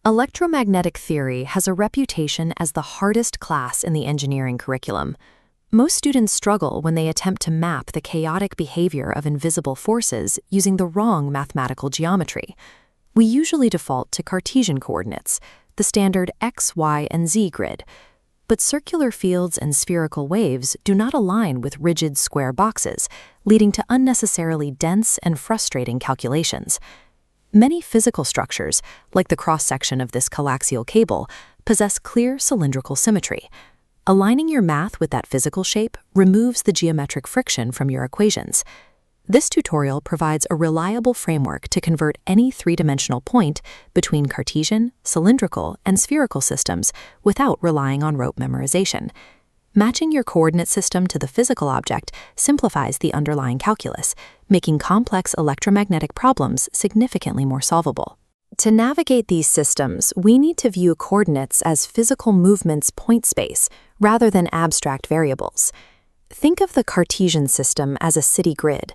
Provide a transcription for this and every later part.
Electromagnetic theory has a reputation as the hardest class in the engineering curriculum. Most students struggle when they attempt to map the chaotic behavior of invisible forces using the wrong mathematical geometry. We usually default to Cartesian coordinates, the standard x, y, and z grid. But circular fields and spherical waves do not align with rigid square boxes, leading to unnecessarily dense and frustrating calculations. Many physical structures, like the cross-section of this coaxial cable, possess clear cylindrical symmetry. Aligning your math with that physical shape removes the geometric friction from your equations. This tutorial provides a reliable framework to convert any three-dimensional point between Cartesian, cylindrical, and spherical systems without relying on rote memorization. Matching your coordinate system to the physical object simplifies the underlying calculus, making complex electromagnetic problems significantly more solvable. To navigate these systems, we need to view coordinates as physical movements point space rather than abstract variables. Think of the Cartesian system as a city grid.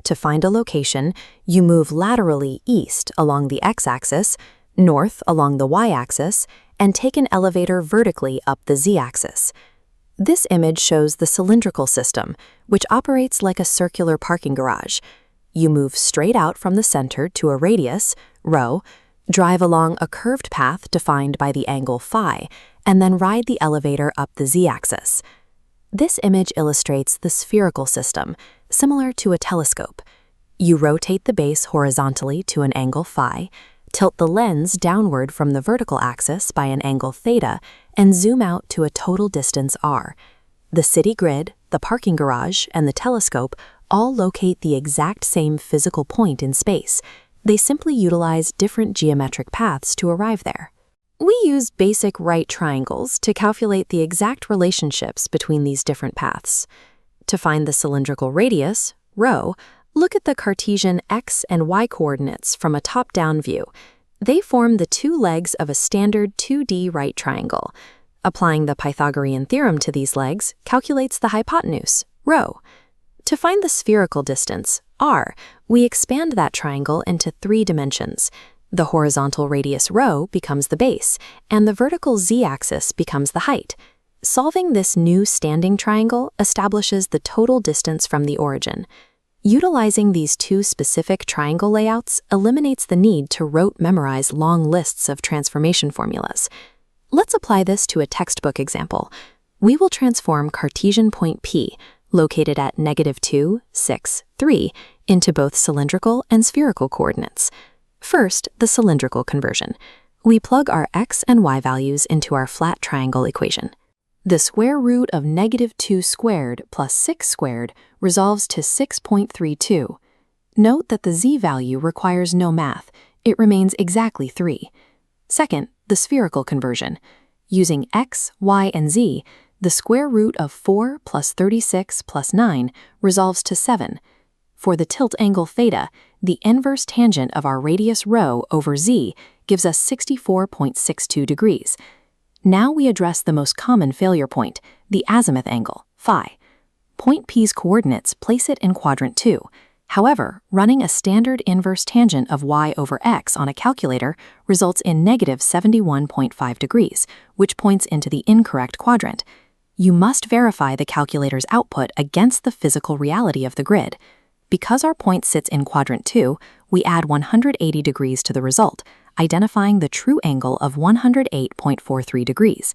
To find a location, you move laterally east along the x-axis, north along the y-axis, and take an elevator vertically up the z-axis. This image shows the cylindrical system, which operates like a circular parking garage. You move straight out from the center to a radius, rho, drive along a curved path defined by the angle phi, and then ride the elevator up the z-axis. This image illustrates the spherical system, similar to a telescope. You rotate the base horizontally to an angle phi, tilt the lens downward from the vertical axis by an angle theta, and zoom out to a total distance r. The city grid, the parking garage, and the telescope all locate the exact same physical point in space. They simply utilize different geometric paths to arrive there. We use basic right triangles to calculate the exact relationships between these different paths. To find the cylindrical radius, rho, look at the Cartesian x and y coordinates from a top-down view. They form the two legs of a standard 2D right triangle. Applying the Pythagorean theorem to these legs calculates the hypotenuse, rho. To find the spherical distance, r, we expand that triangle into 3 dimensions. The horizontal radius rho becomes the base, and the vertical z-axis becomes the height. Solving this new standing triangle establishes the total distance from the origin. Utilizing these two specific triangle layouts eliminates the need to rote memorize long lists of transformation formulas. Let's apply this to a textbook example. We will transform Cartesian point P, located at -2, 6, 3, into both cylindrical and spherical coordinates. First, the cylindrical conversion. We plug our x and y values into our flat triangle equation. The square root of -2 squared plus 6 squared resolves to 6.32. Note that the z value requires no math. It remains exactly 3. Second, the spherical conversion. Using x, y, and z, the square root of 4 plus 36 plus 9 resolves to 7. For the tilt angle theta, the inverse tangent of our radius rho over z gives us 64.62 degrees. Now we address the most common failure point, the azimuth angle, phi. Point P's coordinates place it in quadrant 2. However, running a standard inverse tangent of y over x on a calculator results in -71.5 degrees, which points into the incorrect quadrant. You must verify the calculator's output against the physical reality of the grid. Because our point sits in quadrant 2, we add 180 degrees to the result, identifying the true angle of 108.43 degrees.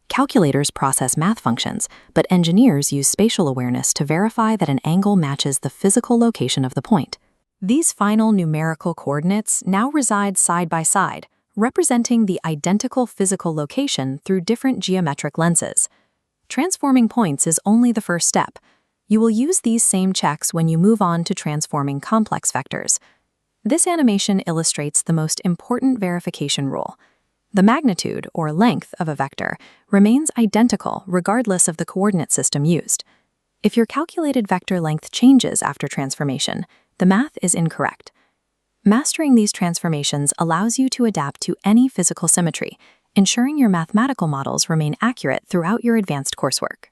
Calculators process math functions, but engineers use spatial awareness to verify that an angle matches the physical location of the point. These final numerical coordinates now reside side by side, representing the identical physical location through different geometric lenses. Transforming points is only the first step. You will use these same checks when you move on to transforming complex vectors. This animation illustrates the most important verification rule. The magnitude, or length, of a vector remains identical regardless of the coordinate system used. If your calculated vector length changes after transformation, the math is incorrect. Mastering these transformations allows you to adapt to any physical symmetry, ensuring your mathematical models remain accurate throughout your advanced coursework.